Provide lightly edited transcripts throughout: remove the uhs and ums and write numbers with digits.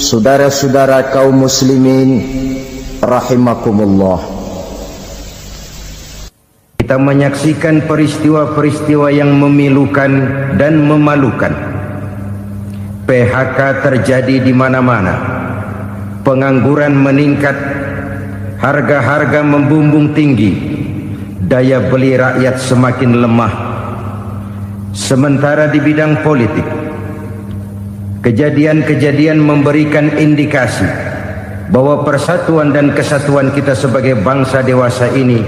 saudara-saudara kaum muslimin rahimakumullah. Kita menyaksikan peristiwa-peristiwa yang memilukan dan memalukan. PHK terjadi di mana-mana. Pengangguran meningkat, harga-harga membumbung tinggi, daya beli rakyat semakin lemah. Sementara di bidang politik, kejadian-kejadian memberikan indikasi bahwa persatuan dan kesatuan kita sebagai bangsa dewasa ini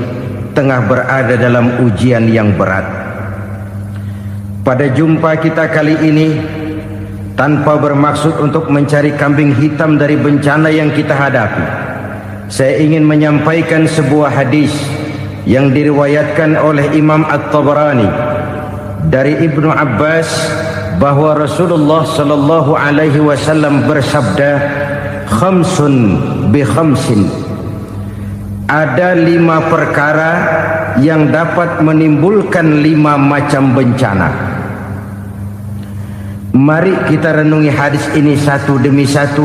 tengah berada dalam ujian yang berat. Pada jumpa kita kali ini, tanpa bermaksud untuk mencari kambing hitam dari bencana yang kita hadapi, saya ingin menyampaikan sebuah hadis yang diriwayatkan oleh Imam At-Tabarani dari Ibnu Abbas bahwa Rasulullah sallallahu alaihi wasallam bersabda, khamsun bi khamsin, ada 5 perkara yang dapat menimbulkan 5 macam bencana. Mari kita renungi hadis ini satu demi satu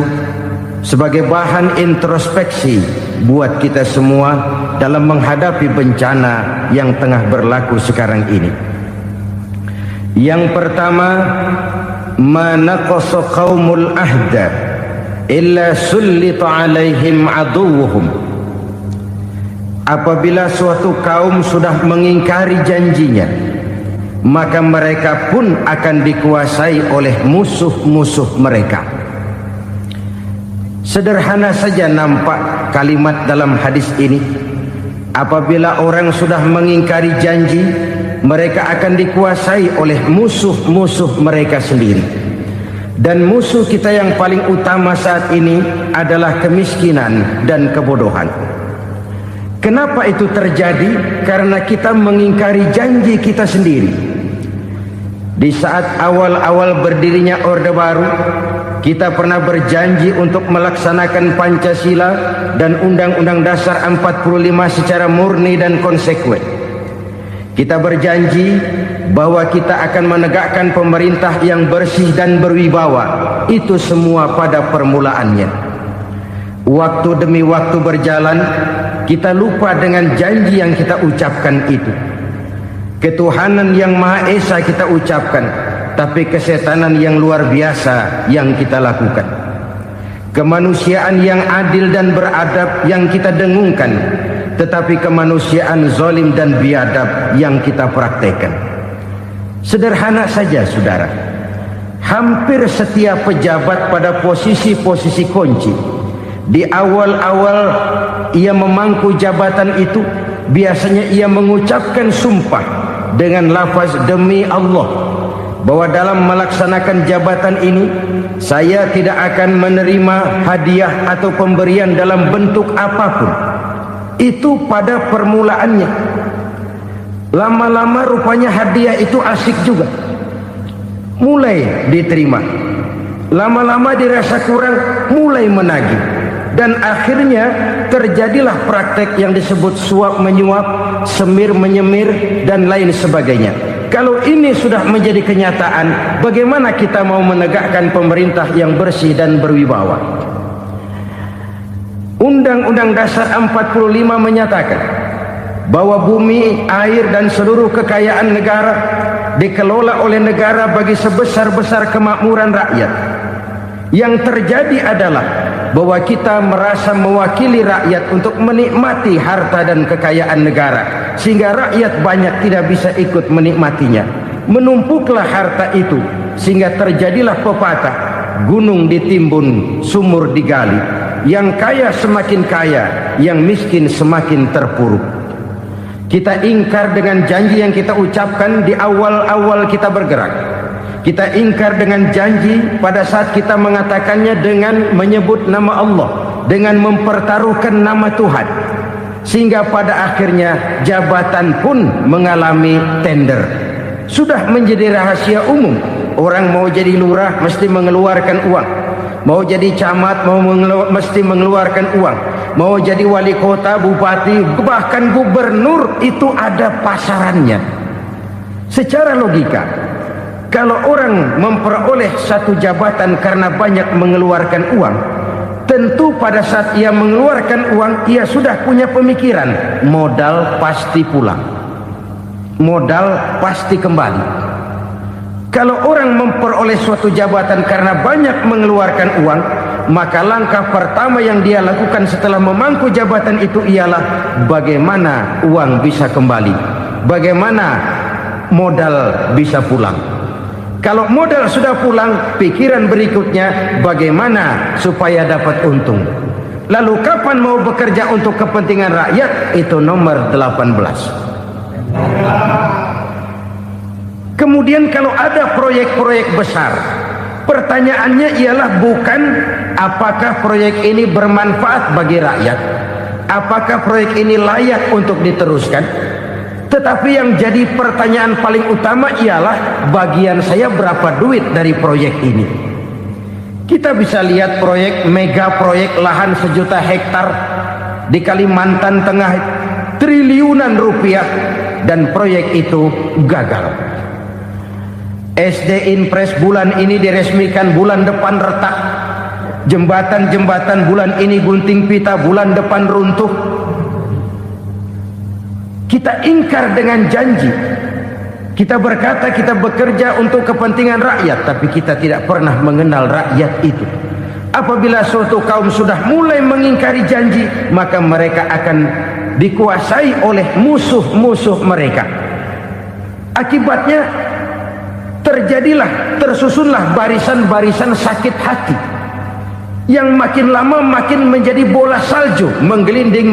sebagai bahan introspeksi buat kita semua dalam menghadapi bencana yang tengah berlaku sekarang ini. Yang pertama, manaqasa qaumul ahda illa sullita alaihim aduwuhum. Apabila suatu kaum sudah mengingkari janjinya, maka mereka pun akan dikuasai oleh musuh-musuh mereka. Sederhana saja nampak kalimat dalam hadis ini. Apabila orang sudah mengingkari janji, mereka akan dikuasai oleh musuh-musuh mereka sendiri. Dan musuh kita yang paling utama saat ini adalah kemiskinan dan kebodohan. Kenapa itu terjadi? Karena kita mengingkari janji kita sendiri. Di saat awal-awal berdirinya Orde Baru, kita pernah berjanji untuk melaksanakan Pancasila dan Undang-Undang Dasar 45 secara murni dan konsekuen. Kita berjanji bahwa kita akan menegakkan pemerintah yang bersih dan berwibawa. Itu semua pada permulaannya. Waktu demi waktu berjalan, kita lupa dengan janji yang kita ucapkan itu. Ketuhanan yang Maha Esa kita ucapkan, tapi kesetanan yang luar biasa yang kita lakukan. Kemanusiaan yang adil dan beradab yang kita dengungkan, tetapi kemanusiaan zalim dan biadab yang kita praktekkan. Sederhana saja saudara, hampir setiap pejabat pada posisi-posisi kunci, di awal-awal ia memangku jabatan itu, biasanya ia mengucapkan sumpah dengan lafaz demi Allah, bahwa dalam melaksanakan jabatan ini saya tidak akan menerima hadiah atau pemberian dalam bentuk apapun. Itu pada permulaannya. Lama-lama rupanya hadiah itu asik juga, mulai diterima. Lama-lama dirasa kurang, mulai menagih. Dan akhirnya terjadilah praktek yang disebut suap menyuap, semir menyemir, dan lain sebagainya. Kalau ini sudah menjadi kenyataan, bagaimana kita mau menegakkan pemerintah yang bersih dan berwibawa? Undang-Undang Dasar 45 menyatakan bahwa bumi, air, dan seluruh kekayaan negara dikelola oleh negara bagi sebesar-besar kemakmuran rakyat. Yang terjadi adalah bahwa kita merasa mewakili rakyat untuk menikmati harta dan kekayaan negara, sehingga rakyat banyak tidak bisa ikut menikmatinya. Menumpuklah harta itu sehingga terjadilah pepatah, gunung ditimbun, sumur digali. Yang kaya semakin kaya, yang miskin semakin terpuruk. Kita ingkar dengan janji yang kita ucapkan di awal-awal kita bergerak. Kita ingkar dengan janji pada saat kita mengatakannya dengan menyebut nama Allah, dengan mempertaruhkan nama Tuhan. Sehingga pada akhirnya jabatan pun mengalami tender. Sudah menjadi rahasia umum. Orang mau jadi lurah mesti mengeluarkan uang. Mau jadi camat mesti mengeluarkan uang. Mau jadi wali kota, bupati, bahkan gubernur, itu ada pasarannya. Secara logika, Kalau orang memperoleh satu jabatan karena banyak mengeluarkan uang, tentu pada saat ia mengeluarkan uang, ia sudah punya pemikiran, modal pasti pulang, modal pasti kembali. Kalau orang memperoleh suatu jabatan karena banyak mengeluarkan uang, maka langkah pertama yang dia lakukan setelah memangku jabatan itu ialah bagaimana uang bisa kembali, bagaimana modal bisa pulang. Kalau modal sudah pulang, pikiran berikutnya bagaimana supaya dapat untung. Lalu kapan mau bekerja untuk kepentingan rakyat? Itu nomor 18. Kemudian kalau ada proyek-proyek besar, pertanyaannya ialah bukan apakah proyek ini bermanfaat bagi rakyat, apakah proyek ini layak untuk diteruskan, tetapi yang jadi pertanyaan paling utama ialah bagian saya berapa duit dari proyek ini. Kita bisa lihat proyek, mega proyek lahan 1 juta hektar di Kalimantan Tengah, triliunan rupiah, dan proyek itu gagal. SD Inpres bulan ini diresmikan, bulan depan retak. Jembatan-jembatan bulan ini gunting pita, bulan depan runtuh. Kita ingkar dengan janji. Kita berkata kita bekerja untuk kepentingan rakyat, tapi kita tidak pernah mengenal rakyat itu. Apabila suatu kaum sudah mulai mengingkari janji, maka mereka akan dikuasai oleh musuh-musuh mereka. Akibatnya tersusunlah barisan-barisan sakit hati yang makin lama makin menjadi bola salju, menggelinding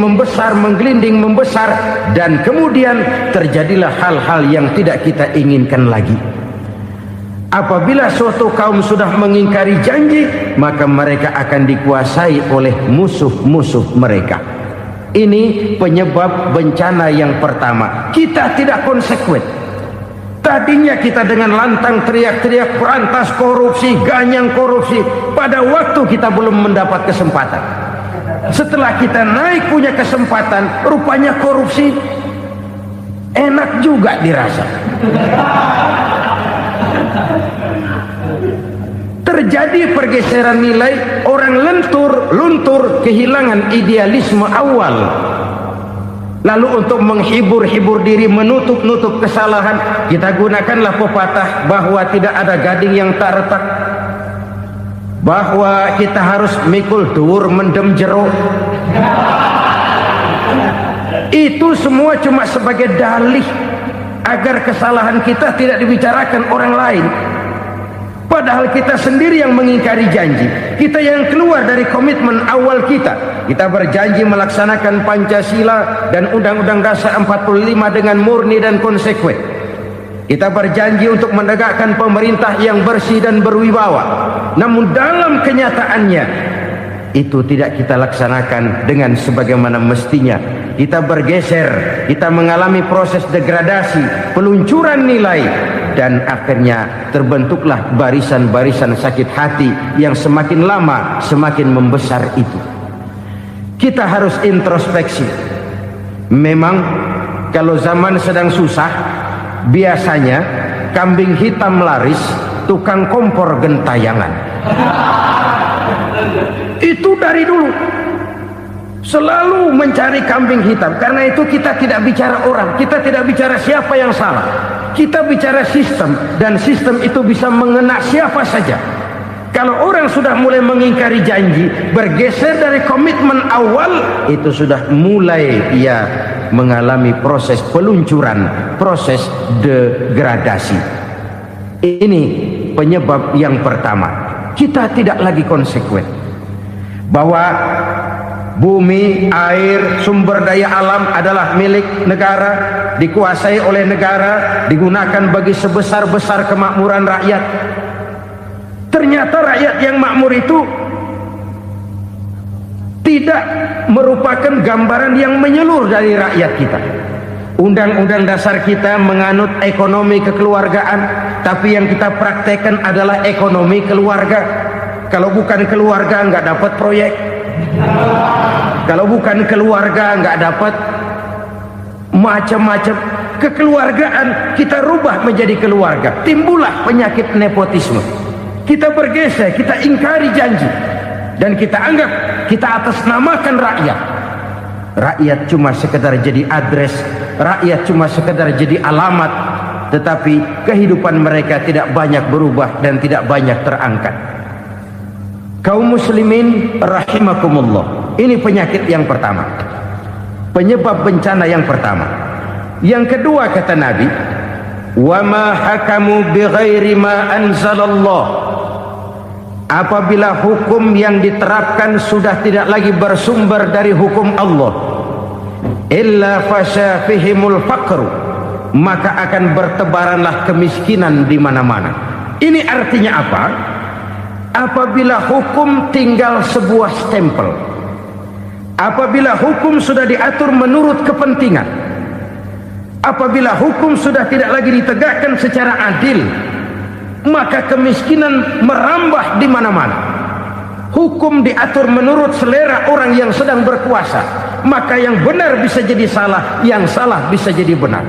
membesar, dan kemudian terjadilah hal-hal yang tidak kita inginkan lagi. Apabila suatu kaum sudah mengingkari janji, maka mereka akan dikuasai oleh musuh-musuh mereka. Ini penyebab bencana yang pertama. Kita tidak konsekuen. Tadinya kita dengan lantang teriak-teriak berantas korupsi, ganyang korupsi. Pada waktu kita belum mendapat kesempatan. Setelah kita naik punya kesempatan, rupanya korupsi enak juga dirasa. Terjadi pergeseran nilai, orang luntur, kehilangan idealisme awal. Lalu untuk menghibur diri, menutup kesalahan, kita gunakanlah pepatah bahwa tidak ada gading yang tak retak, bahwa kita harus mikul dhuwur mendem jero. Itu semua cuma sebagai dalih agar kesalahan kita tidak dibicarakan orang lain. Padahal kita sendiri yang mengingkari janji. Kita yang keluar dari komitmen awal kita. Kita berjanji melaksanakan Pancasila dan Undang-Undang Dasar 45 dengan murni dan konsekuen. Kita berjanji untuk menegakkan pemerintah yang bersih dan berwibawa. Namun dalam kenyataannya itu tidak kita laksanakan dengan sebagaimana mestinya. Kita bergeser, kita mengalami proses degradasi, peluncuran nilai, dan akhirnya terbentuklah barisan-barisan sakit hati yang semakin lama semakin membesar itu. Kita harus introspeksi. Memang kalau zaman sedang susah, biasanya kambing hitam laris, tukang kompor gentayangan. Itu dari dulu selalu mencari kambing hitam. Karena itu kita tidak bicara orang, kita tidak bicara siapa yang salah, kita bicara sistem, dan sistem itu bisa mengena siapa saja. Kalau orang sudah mulai mengingkari janji, bergeser dari komitmen awal, itu sudah mulai ia mengalami proses peluncuran, proses degradasi. Ini penyebab yang pertama. Kita tidak lagi konsekuen bahwa bumi, air, sumber daya alam adalah milik negara, dikuasai oleh negara, digunakan bagi sebesar-besar kemakmuran rakyat. Ternyata rakyat yang makmur itu tidak merupakan gambaran yang menyeluruh dari rakyat kita. Undang-undang dasar kita menganut ekonomi kekeluargaan, tapi yang kita praktekkan adalah ekonomi keluarga. Kalau bukan keluarga nggak dapat proyek. Kalau bukan keluarga nggak dapat macam-macam. kekeluargaan kita rubah menjadi keluarga, timbullah penyakit nepotisme. Kita bergeser, kita ingkari janji, dan kita anggap kita atasnamakan rakyat. Rakyat cuma sekedar jadi address, rakyat cuma sekedar jadi alamat, tetapi kehidupan mereka tidak banyak berubah dan tidak banyak terangkat. Kaum muslimin rahimakumullah, ini penyakit yang pertama, penyebab bencana yang pertama. Yang kedua kata Nabi, wa ma hakamu bighairi ma anzalallah. Apabila hukum yang diterapkan sudah tidak lagi bersumber dari hukum Allah, illa fasha fihimul faqru, maka akan bertebaranlah kemiskinan di mana-mana. Ini artinya apa? Apabila hukum tinggal sebuah stempel, apabila hukum sudah diatur menurut kepentingan, apabila hukum sudah tidak lagi ditegakkan secara adil, maka kemiskinan merambah di mana-mana. Hukum diatur menurut selera orang yang sedang berkuasa, maka yang benar bisa jadi salah, yang salah bisa jadi benar.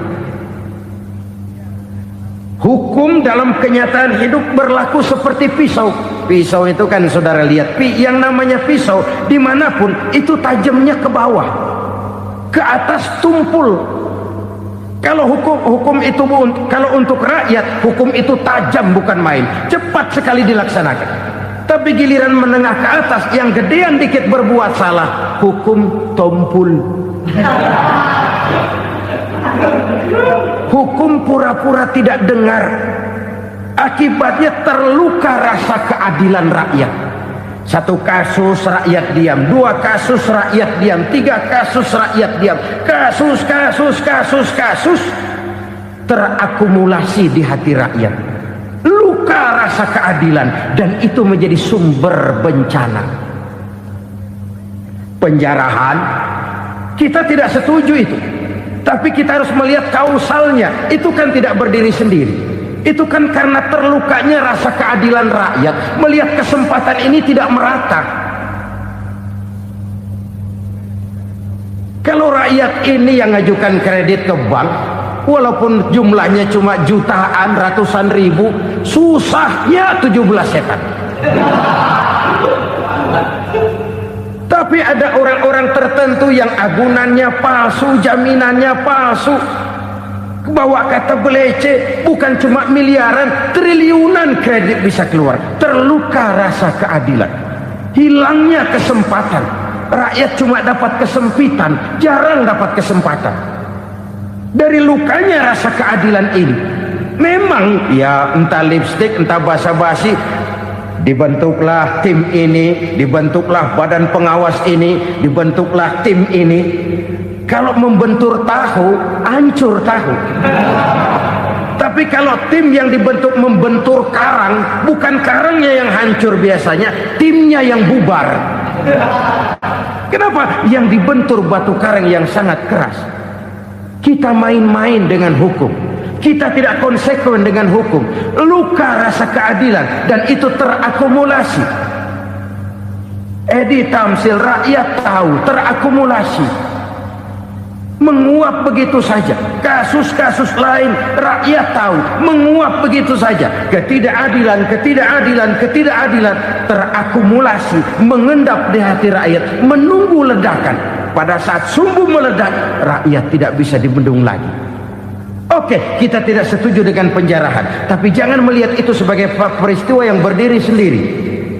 Hukum dalam kenyataan hidup berlaku seperti pisau. Pisau itu kan saudara lihat, yang namanya pisau dimanapun itu tajamnya ke bawah, ke atas tumpul. Kalau hukum itu, kalau untuk rakyat, hukum itu tajam bukan main, cepat sekali dilaksanakan. Tapi giliran menengah ke atas, yang gedean dikit berbuat salah, hukum tumpul. Hukum pura-pura tidak dengar, akibatnya terluka rasa keadilan rakyat. Satu kasus rakyat diam, dua kasus rakyat diam, tiga kasus rakyat diam, kasus terakumulasi di hati rakyat, luka rasa keadilan, dan itu menjadi sumber bencana. Penjarahan, kita tidak setuju itu, tapi kita harus melihat kausalnya. Itu kan tidak berdiri sendiri, itu kan karena terlukanya rasa keadilan rakyat, melihat kesempatan ini tidak merata. Kalau rakyat ini yang ngajukan kredit ke bank, walaupun jumlahnya cuma jutaan, ratusan ribu, susahnya 17 setan. Tapi ada orang-orang tertentu yang agunannya palsu, jaminannya palsu, bawa kata belece, bukan cuma miliaran, triliunan kredit bisa keluar. Terluka rasa keadilan, hilangnya kesempatan. Rakyat cuma dapat kesempitan, jarang dapat kesempatan. Dari lukanya rasa keadilan ini, memang ya entah lipstick, entah basa-basi, dibentuklah tim ini, dibentuklah badan pengawas ini, dibentuklah tim ini. Kalau membentur tahu, hancur tahu. Tapi kalau tim yang dibentuk membentur karang, bukan karangnya yang hancur biasanya, timnya yang bubar. Kenapa? Yang dibentur batu karang yang sangat keras. Kita main-main dengan hukum, kita tidak konsekuen dengan hukum, luka rasa keadilan, dan itu terakumulasi. Edi Tamsil, rakyat tahu, terakumulasi, menguap begitu saja. Kasus-kasus lain rakyat tahu, menguap begitu saja. Ketidakadilan terakumulasi, mengendap di hati rakyat, menunggu ledakan. Pada saat sumbu meledak, rakyat tidak bisa dibendung lagi. Oke, kita tidak setuju dengan penjarahan, tapi jangan melihat itu sebagai peristiwa yang berdiri sendiri.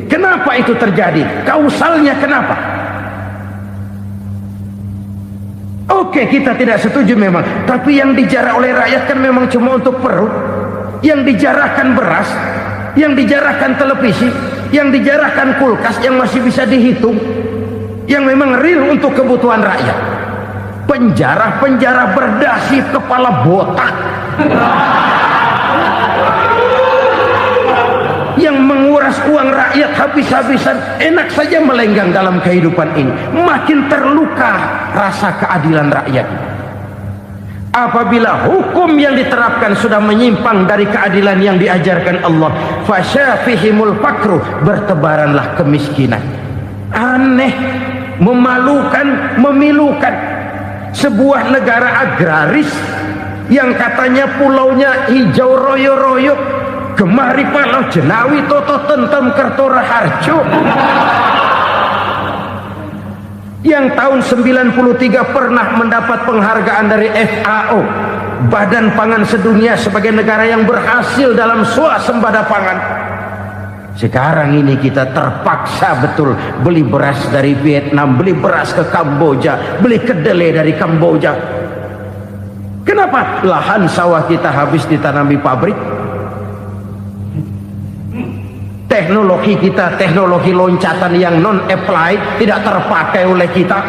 Kenapa itu terjadi? Kausalnya kenapa? Oke, kita tidak setuju memang, tapi yang dijarah oleh rakyat kan memang cuma untuk perut. Yang dijarahkan beras, yang dijarahkan televisi, yang dijarahkan kulkas yang masih bisa dihitung, yang memang real untuk kebutuhan rakyat. Penjara-penjara berdasi kepala botak yang menguras uang rakyat habis-habisan, enak saja melenggang dalam kehidupan ini. Makin terluka rasa keadilan rakyat. Apabila hukum yang diterapkan sudah menyimpang dari keadilan yang diajarkan Allah, fasyafihimul fakru, bertebaranlah kemiskinan. Aneh, memalukan, memilukan. Sebuah negara agraris yang katanya pulaunya hijau royo-royo, kemari Palau Jenawi Toto Tentem Kertora Harjo, yang tahun 93 pernah mendapat penghargaan dari FAO, Badan Pangan Sedunia, sebagai negara yang berhasil dalam swasembada pangan. Sekarang ini kita terpaksa betul beli beras dari Vietnam, beli beras ke Kamboja, beli kedelai dari Kamboja. Kenapa? Lahan sawah kita habis ditanami pabrik. Teknologi kita, teknologi loncatan yang non-apply, tidak terpakai oleh kita.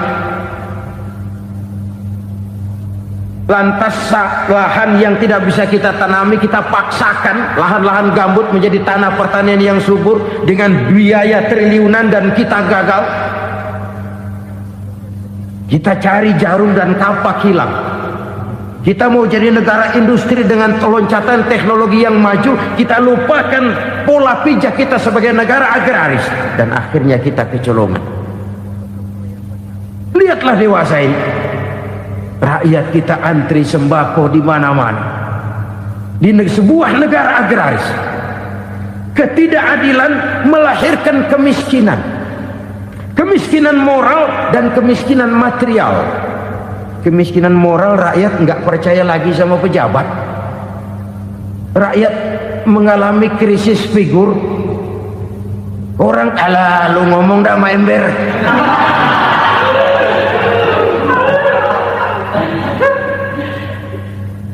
Lantas lahan yang tidak bisa kita tanami, kita paksakan lahan-lahan gambut menjadi tanah pertanian yang subur dengan biaya triliunan, dan kita gagal. Kita cari jarum dan kapak hilang. Kita mau jadi negara industri dengan loncatan teknologi yang maju, kita lupakan pola pijak kita sebagai negara agraris, dan akhirnya kita kecolongan. Lihatlah dewasa ini, rakyat kita antri sembako di mana-mana. Di sebuah negara agraris, ketidakadilan melahirkan kemiskinan, kemiskinan moral dan kemiskinan material. Kemiskinan moral, rakyat nggak percaya lagi sama pejabat. Rakyat mengalami krisis figur. Orang alah lu ngomong dah sama ember.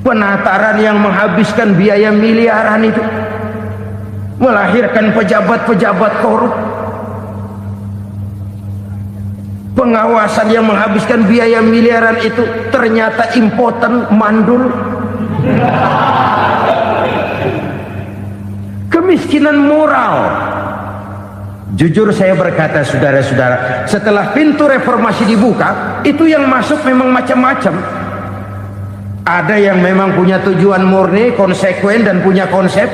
Penataran yang menghabiskan biaya miliaran itu melahirkan pejabat-pejabat korup. Pengawasan yang menghabiskan biaya miliaran itu ternyata impoten, mandul. Kemiskinan moral. Jujur saya berkata, saudara-saudara, setelah pintu reformasi dibuka, itu yang masuk memang macam-macam. Ada yang memang punya tujuan murni, konsekuen dan punya konsep.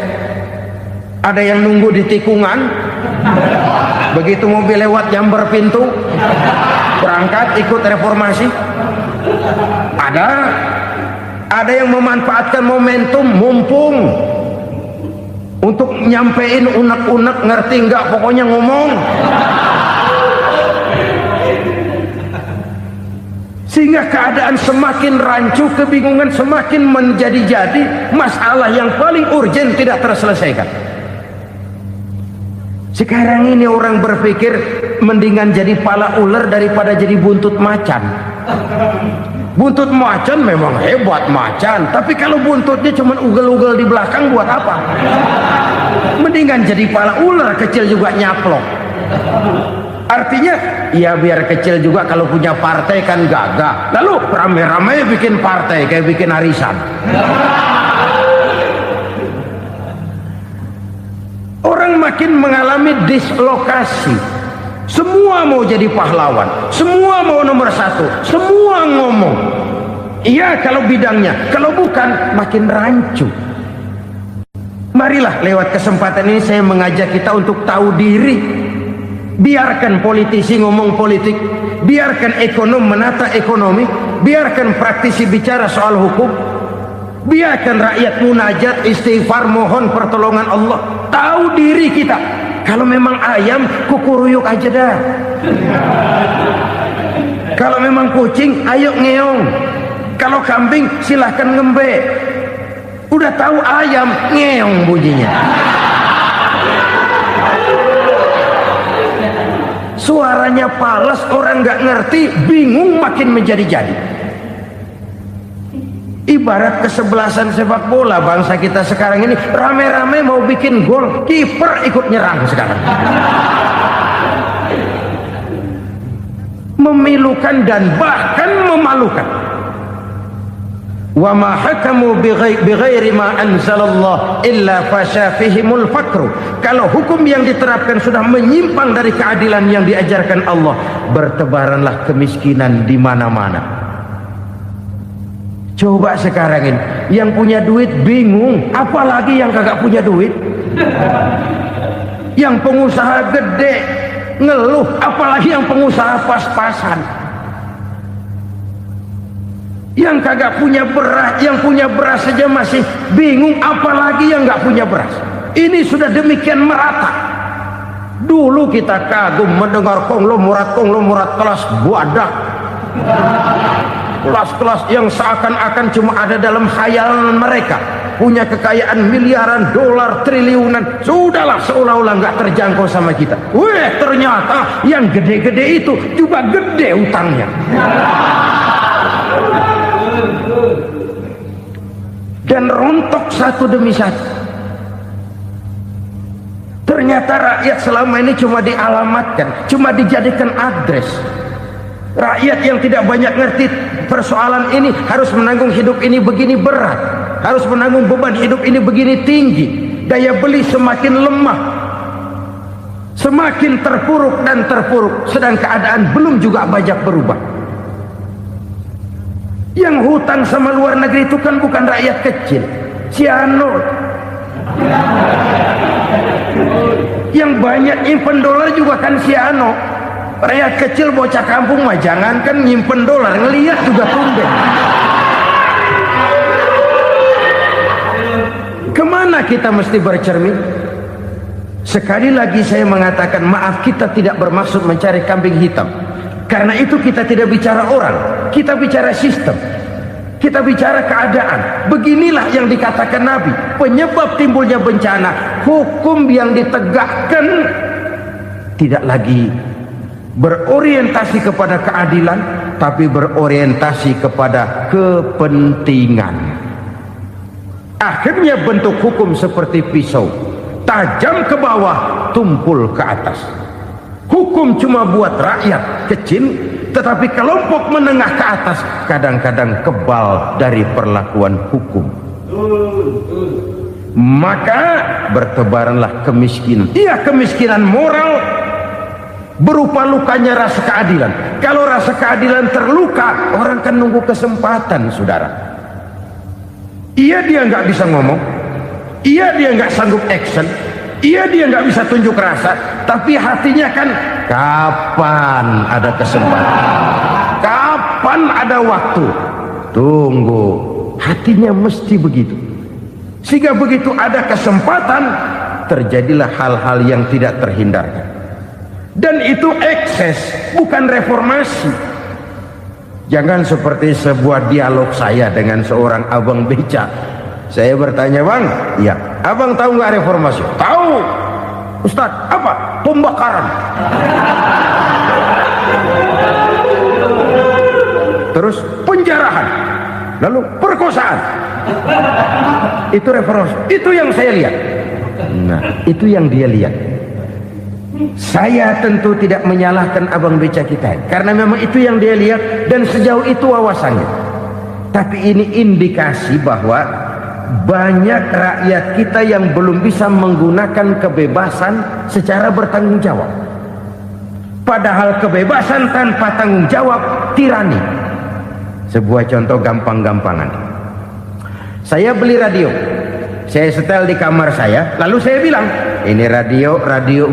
Ada yang nunggu di tikungan, begitu mobil lewat nyamber pintu, berangkat ikut reformasi. Ada yang memanfaatkan momentum, mumpung, untuk nyampein unek-unek, ngerti nggak, pokoknya ngomong. Sehingga keadaan semakin rancu, kebingungan semakin menjadi-jadi, masalah yang paling urgen tidak terselesaikan. Sekarang ini orang berpikir mendingan jadi pala ular daripada jadi buntut macan. Buntut macan memang hebat macan, tapi kalau buntutnya cuma ugel-ugel di belakang buat apa? Mendingan jadi pala ular, kecil juga nyaplok. Artinya ya biar kecil juga kalau punya partai kan gagah. Lalu rame-rame bikin partai kayak bikin arisan. Orang makin mengalami dislokasi. Semua mau jadi pahlawan, semua mau nomor satu, semua ngomong iya kalau bidangnya, kalau bukan makin rancu. Marilah lewat kesempatan ini saya mengajak kita untuk tahu diri. Biarkan politisi ngomong politik, biarkan ekonom menata ekonomi, biarkan praktisi bicara soal hukum, biarkan rakyat munajat, istighfar, mohon pertolongan Allah. Tahu diri kita. Kalau memang ayam, kukuruyuk aja dah. Kalau memang kucing, ayo ngeong. Kalau kambing, silahkan ngembe. Udah tahu ayam, ngeong bunyinya. Suaranya palas, orang nggak ngerti, bingung, makin menjadi-jadi. Ibarat kesebelasan sepak bola bangsa kita sekarang ini, rame-rame mau bikin gol, kiper ikut nyerang sekarang. Memilukan dan bahkan memalukan. Wa ma hakamu bighairi ma anzalallah illa fasyafihimul fakru. Kalau hukum yang diterapkan sudah menyimpang dari keadilan yang diajarkan Allah, bertebaranlah kemiskinan di mana-mana. Coba sekarang ini, yang punya duit bingung, apalagi yang kagak punya duit. Yang pengusaha gede ngeluh, apalagi yang pengusaha pas-pasan. Yang kagak punya beras, yang punya beras saja masih bingung, apalagi yang nggak punya beras. Ini sudah demikian merata. Dulu kita kagum mendengar konglomerat kelas buadak, kelas-kelas yang seakan-akan cuma ada dalam khayalan mereka, punya kekayaan miliaran dolar, triliunan. Sudahlah, seolah-olah nggak terjangkau sama kita. Weh, ternyata yang gede-gede itu juga gede utangnya. Dan rontok satu demi satu. Ternyata rakyat selama ini cuma dialamatkan, cuma dijadikan adres. Rakyat yang tidak banyak ngerti persoalan ini harus menanggung hidup ini begini berat, harus menanggung beban hidup ini begini tinggi, daya beli semakin lemah, semakin terpuruk dan terpuruk, sedang keadaan belum juga banyak berubah. Yang hutang sama luar negeri itu kan bukan rakyat kecil, Ciano. Yang banyak nyimpen dolar juga kan Ciano. Rakyat kecil bocah kampung mah jangankan nyimpen dolar, ngelihat juga tumben. Kemana kita mesti bercermin? Sekali lagi saya mengatakan, maaf, kita tidak bermaksud mencari kambing hitam. Karena itu kita tidak bicara orang, kita bicara sistem, kita bicara keadaan. Beginilah yang dikatakan Nabi, penyebab timbulnya bencana, hukum yang ditegakkan tidak lagi berorientasi kepada keadilan, tapi berorientasi kepada kepentingan. Akhirnya bentuk hukum seperti pisau, tajam ke bawah, tumpul ke atas. Hukum cuma buat rakyat kecil, tetapi kelompok menengah ke atas kadang-kadang kebal dari perlakuan hukum. Maka bertebaranlah kemiskinan. Iya, kemiskinan moral berupa lukanya rasa keadilan. Kalau rasa keadilan terluka, orang kan nunggu kesempatan, saudara. Iya, dia nggak bisa ngomong, iya, dia nggak sanggup action, iya, dia nggak bisa tunjuk rasa, tapi hatinya kan, kapan ada kesempatan, kapan ada waktu, tunggu. Hatinya mesti begitu. Sehingga begitu ada kesempatan, terjadilah hal-hal yang tidak terhindarkan. Dan itu ekses, bukan reformasi. Jangan seperti sebuah dialog saya dengan seorang abang beca. Saya bertanya, bang, iya, abang tahu nggak reformasi? Tahu. Ustaz, apa? Pembakaran. Terus penjarahan. Lalu perkosaan. Itu reformasi. Itu yang saya lihat. Nah, itu yang dia lihat. Saya tentu tidak menyalahkan abang beca kita, karena memang itu yang dia lihat dan sejauh itu wawasannya. Tapi ini indikasi bahwa banyak rakyat kita yang belum bisa menggunakan kebebasan secara bertanggung jawab. Padahal kebebasan tanpa tanggung jawab tirani. Sebuah contoh gampang-gampangan. Saya beli radio, saya setel di kamar saya, lalu saya bilang, ini radio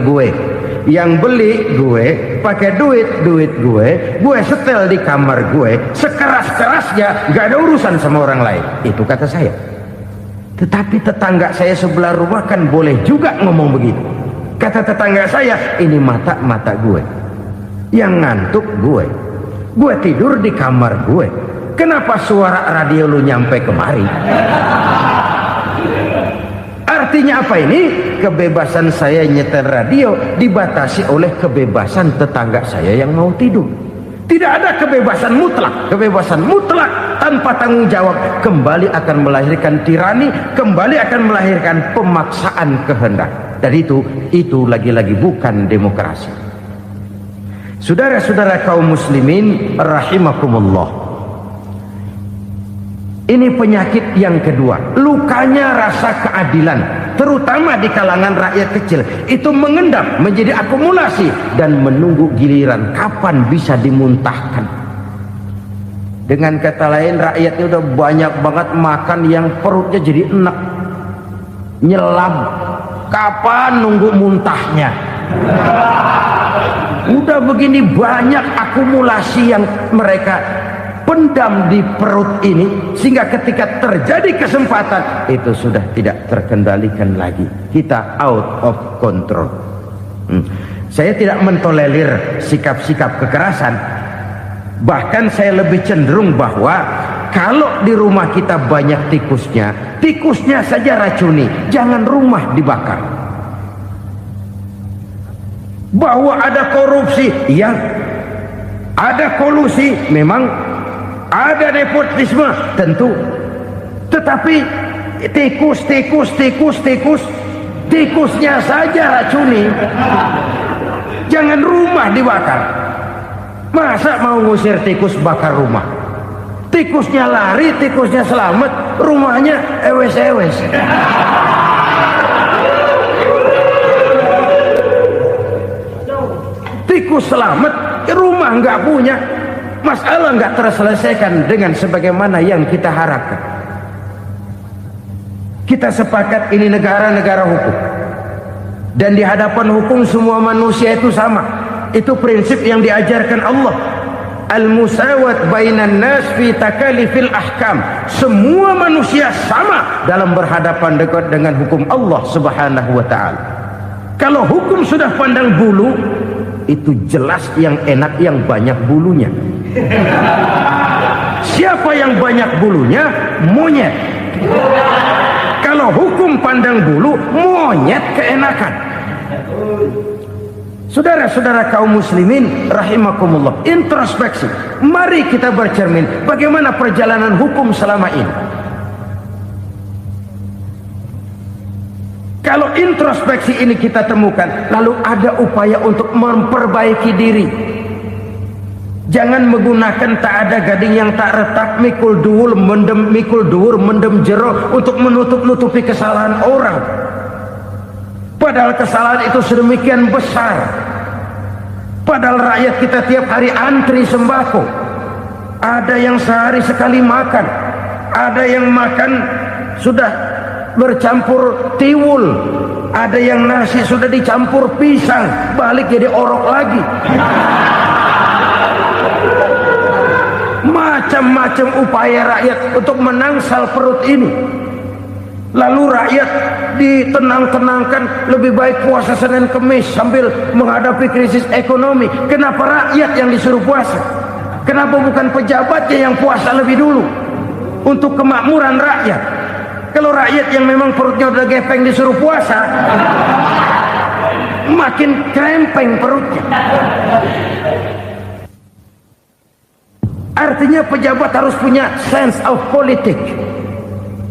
gue. Yang beli gue, pakai duit gue setel di kamar gue, sekeras-kerasnya, gak ada urusan sama orang lain. Itu kata saya. Tetapi tetangga saya sebelah rumah kan boleh juga ngomong begitu. Kata tetangga saya, ini mata gue, yang ngantuk gue tidur di kamar gue, kenapa suara radio lu nyampe kemari? Artinya apa ini? Kebebasan saya nyetel radio dibatasi oleh kebebasan tetangga saya yang mau tidur. Tidak ada kebebasan mutlak. Kebebasan mutlak tanpa tanggung jawab kembali akan melahirkan tirani, kembali akan melahirkan pemaksaan kehendak. Dan itu lagi-lagi bukan demokrasi. Saudara-saudara kaum muslimin rahimakumullah. Ini penyakit yang kedua, lukanya rasa keadilan, terutama di kalangan rakyat kecil. Itu mengendap menjadi akumulasi dan menunggu giliran kapan bisa dimuntahkan. Dengan kata lain, rakyatnya udah banyak banget makan yang perutnya jadi enak, nyelam. Kapan nunggu muntahnya? Udah begini banyak akumulasi yang mereka pendam di perut ini, sehingga ketika terjadi kesempatan itu sudah tidak terkendalikan lagi, kita out of control. Saya tidak mentolerir sikap-sikap kekerasan, bahkan saya lebih cenderung bahwa kalau di rumah kita banyak tikusnya saja racuni, jangan rumah dibakar. Bahwa ada korupsi, ya, ada kolusi, memang ada nepotisme, tentu. Tetapi tikusnya saja racuni, jangan rumah dibakar. Masa mau ngusir tikus bakar rumah? Tikusnya lari, tikusnya selamat, rumahnya ewes-ewes. Tikus selamat, rumah nggak punya, masalah nggak terselesaikan dengan sebagaimana yang kita harapkan. Kita sepakat ini negara hukum, dan di hadapan hukum semua manusia itu sama. Itu prinsip yang diajarkan Allah. Al-musawat bainan nas fi takalifil ahkam. Semua manusia sama dalam berhadapan dekat dengan hukum Allah Subhanahu wa taala. Kalau hukum sudah pandang bulu, itu jelas yang enak yang banyak bulunya. Siapa yang banyak bulunya? Monyet. Kalau hukum pandang bulu, monyet keenakan. Saudara-saudara kaum muslimin rahimakumullah, introspeksi. Mari kita bercermin bagaimana perjalanan hukum selama ini. Kalau introspeksi ini kita temukan, lalu ada upaya untuk memperbaiki diri. Jangan menggunakan tak ada gading yang tak retak, mikul duwur mendem jero untuk menutup-nutupi kesalahan orang. Padahal kesalahan itu sedemikian besar. Padahal rakyat kita tiap hari antri sembako. Ada yang sehari sekali makan, ada yang makan sudah bercampur tiwul, ada yang nasi sudah dicampur pisang, balik jadi orok lagi. Macam-macam upaya rakyat untuk menangsal perut ini. Lalu rakyat ditenang-tenangkan, lebih baik puasa Senin Kemis sambil menghadapi krisis ekonomi. Kenapa rakyat yang disuruh puasa? Kenapa bukan pejabatnya yang puasa lebih dulu untuk kemakmuran rakyat? Kalau rakyat yang memang perutnya udah gepeng disuruh puasa, makin krempeng perutnya. Artinya pejabat harus punya sense of politics.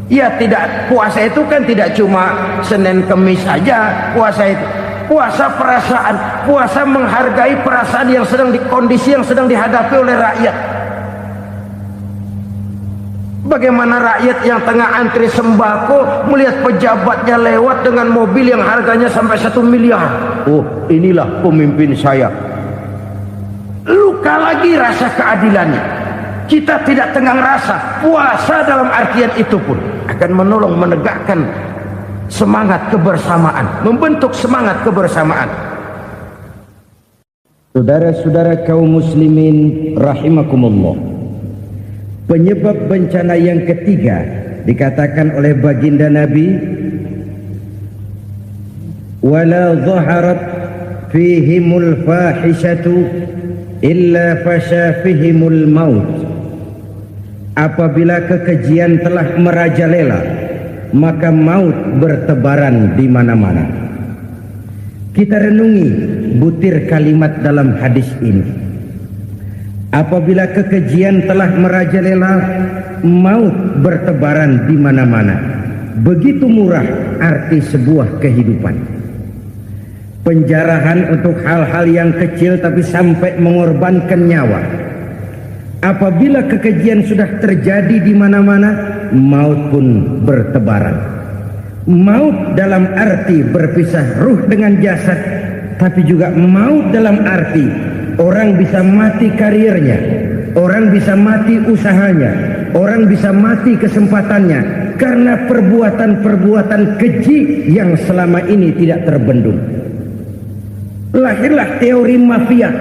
Ya, tidak, puasa itu kan tidak cuma Senin Kemis aja. Puasa itu puasa perasaan, puasa menghargai perasaan yang sedang kondisi yang sedang dihadapi oleh rakyat. Bagaimana rakyat yang tengah antri sembako melihat pejabatnya lewat dengan mobil yang harganya sampai 1 miliar. Oh, inilah pemimpin saya. Luka lagi rasa keadilannya. Kita tidak tenggang rasa. Puasa dalam artian itu pun akan menolong menegakkan semangat kebersamaan, membentuk semangat kebersamaan. Saudara-saudara kaum muslimin rahimakumullah, penyebab bencana yang ketiga dikatakan oleh baginda Nabi, wala zaharat fihimul fahishatu illa fasha fihimul maut. Apabila kekejian telah merajalela, maka maut bertebaran di mana-mana. Kita renungi butir kalimat dalam hadis ini. Apabila kekejian telah merajalela, maut bertebaran di mana-mana. Begitu murah arti sebuah kehidupan. Penjarahan untuk hal-hal yang kecil tapi sampai mengorbankan nyawa. Apabila kekejian sudah terjadi di mana-mana, maut pun bertebaran. Maut dalam arti berpisah ruh dengan jasad, tapi juga maut dalam arti orang bisa mati karirnya, orang bisa mati usahanya, orang bisa mati kesempatannya karena perbuatan-perbuatan keji yang selama ini tidak terbendung. Lahirlah teori mafia.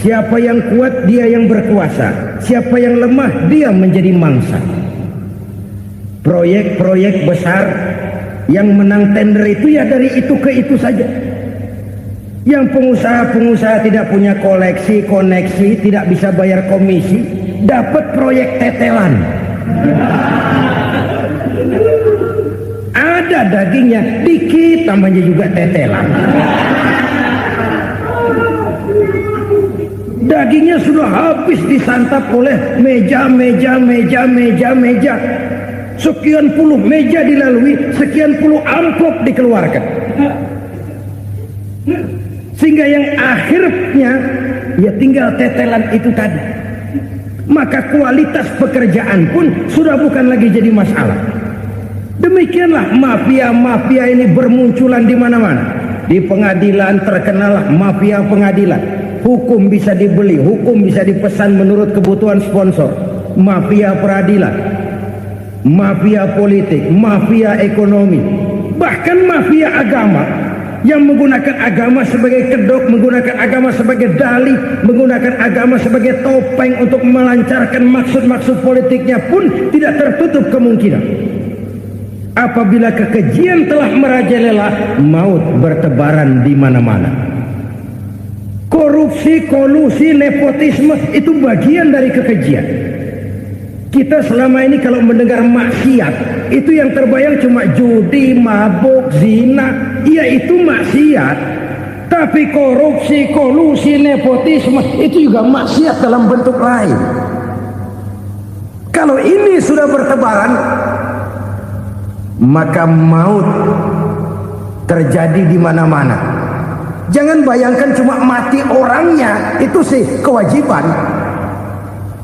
Siapa yang kuat, dia yang berkuasa. Siapa yang lemah, dia menjadi mangsa. Proyek-proyek besar yang menang tender itu ya dari itu ke itu saja. Yang pengusaha-pengusaha tidak punya koneksi, tidak bisa bayar komisi, dapat proyek tetelan. Ada dagingnya, dikit namanya juga tetelan. Dagingnya sudah habis disantap oleh meja. Sekian puluh meja dilalui, sekian puluh amplop dikeluarkan. Sehingga yang akhirnya ya tinggal tetelan itu tadi. Maka kualitas pekerjaan pun sudah bukan lagi jadi masalah. Demikianlah mafia-mafia ini bermunculan di mana-mana. Di pengadilan terkenallah mafia pengadilan. Hukum bisa dibeli, hukum bisa dipesan menurut kebutuhan sponsor. Mafia peradilan, mafia politik, mafia ekonomi, bahkan mafia agama yang menggunakan agama sebagai kedok, menggunakan agama sebagai dalih, menggunakan agama sebagai topeng untuk melancarkan maksud-maksud politiknya pun tidak tertutup kemungkinan. Apabila kekejian telah merajalela, maut bertebaran di mana-mana. Korupsi, kolusi, nepotisme itu bagian dari kekejian. Kita selama ini kalau mendengar maksiat, itu yang terbayang cuma judi, mabuk, zina. Iya, itu maksiat. Tapi korupsi, kolusi, nepotisme itu juga maksiat dalam bentuk lain. Kalau ini sudah bertebaran, maka maut terjadi di mana-mana. Jangan bayangkan cuma mati orangnya, itu sih kewajiban.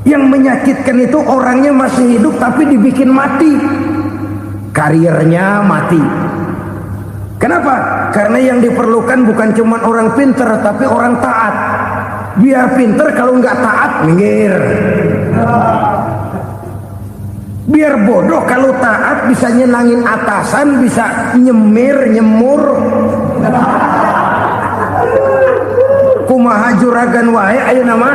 Yang menyakitkan itu orangnya masih hidup tapi dibikin mati, karirnya mati. Kenapa? Karena yang diperlukan bukan cuma orang pinter tapi orang taat. Biar pinter, kalau nggak taat minggir. Biar bodoh, kalau taat bisa nyenangin atasan, bisa nyemur. Kumaha juragan wae ayo nama.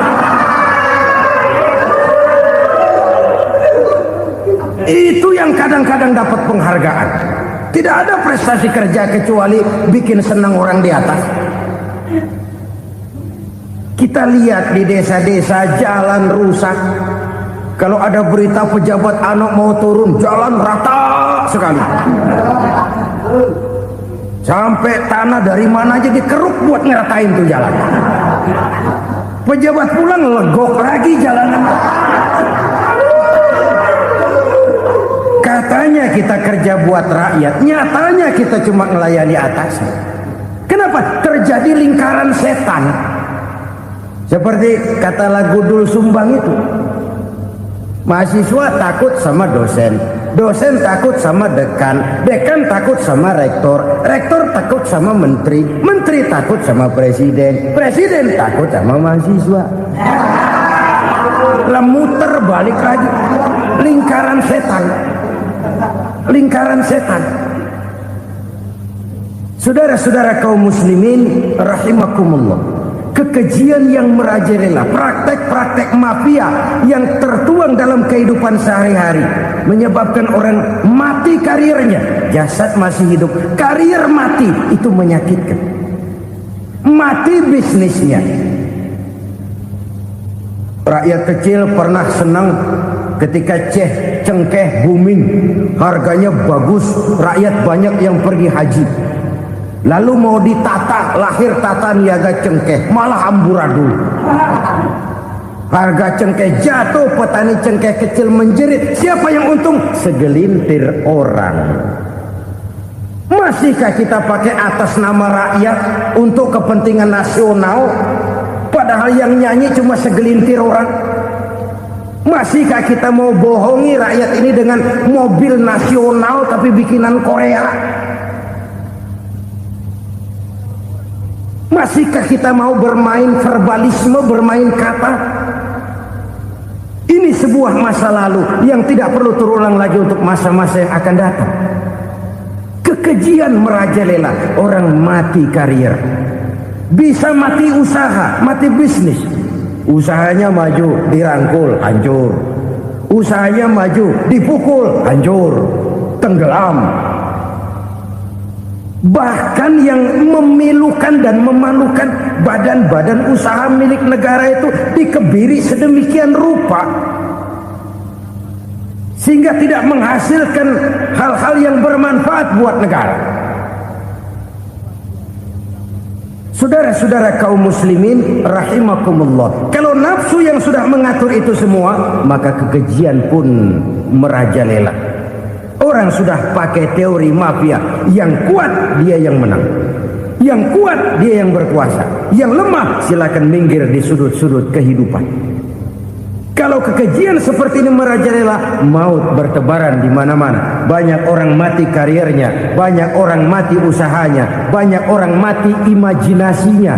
Itu yang kadang-kadang dapat penghargaan. Tidak ada prestasi kerja kecuali bikin senang orang di atas. Kita lihat di desa-desa jalan rusak. Kalau ada berita pejabat anak mau turun, jalan rata sekali. Sampai tanah dari mana aja dikeruk buat ngeratain tuh jalan. Pejabat pulang legok lagi jalanan. Katanya kita kerja buat rakyat, nyatanya kita cuma melayani atasnya. Kenapa? Terjadi lingkaran setan. Seperti kata lagu Dul Sumbang itu. Mahasiswa takut sama dosen, dosen takut sama dekan, dekan takut sama rektor, rektor takut sama menteri, menteri takut sama presiden, presiden takut sama mahasiswa. Muter balik lagi, lingkaran setan, lingkaran setan. Saudara-saudara kaum muslimin rahimakumullah, kekejian yang merajalela, praktek-praktek mafia yang tertuang dalam kehidupan sehari-hari menyebabkan orang mati karirnya, jasad masih hidup, karir mati, itu menyakitkan. Mati bisnisnya. Rakyat kecil pernah senang ketika cengkeh booming, harganya bagus, rakyat banyak yang pergi haji. Lalu mau ditata, lahir tata niaga cengkeh, malah amburadul. Harga cengkeh jatuh, petani cengkeh kecil menjerit. Siapa yang untung? Segelintir orang. Masihkah kita pakai atas nama rakyat untuk kepentingan nasional, padahal yang nyanyi cuma segelintir orang? Masihkah kita mau bohongi rakyat ini dengan mobil nasional tapi bikinan Korea? Masihkah kita mau bermain verbalisme, bermain kata? Ini sebuah masa lalu yang tidak perlu terulang lagi untuk masa-masa yang akan datang. Kekejian merajalela, orang mati karir, bisa mati usaha, mati bisnis, Usahanya maju, dirangkul, hancur. Usahanya maju, dipukul, hancur, tenggelam. Bahkan yang memilukan dan memalukan, badan-badan usaha milik negara itu dikebiri sedemikian rupa sehingga tidak menghasilkan hal-hal yang bermanfaat buat negara. Saudara-saudara kaum muslimin rahimakumullah, kalau nafsu yang sudah mengatur itu semua, maka kekejian pun merajalela. Orang sudah pakai teori mafia, yang kuat dia yang menang, yang kuat dia yang berkuasa, yang lemah silakan minggir di sudut-sudut kehidupan. Kalau kekejian seperti ini merajalela, maut bertebaran di mana-mana. Banyak orang mati karirnya, banyak orang mati usahanya, banyak orang mati imajinasinya.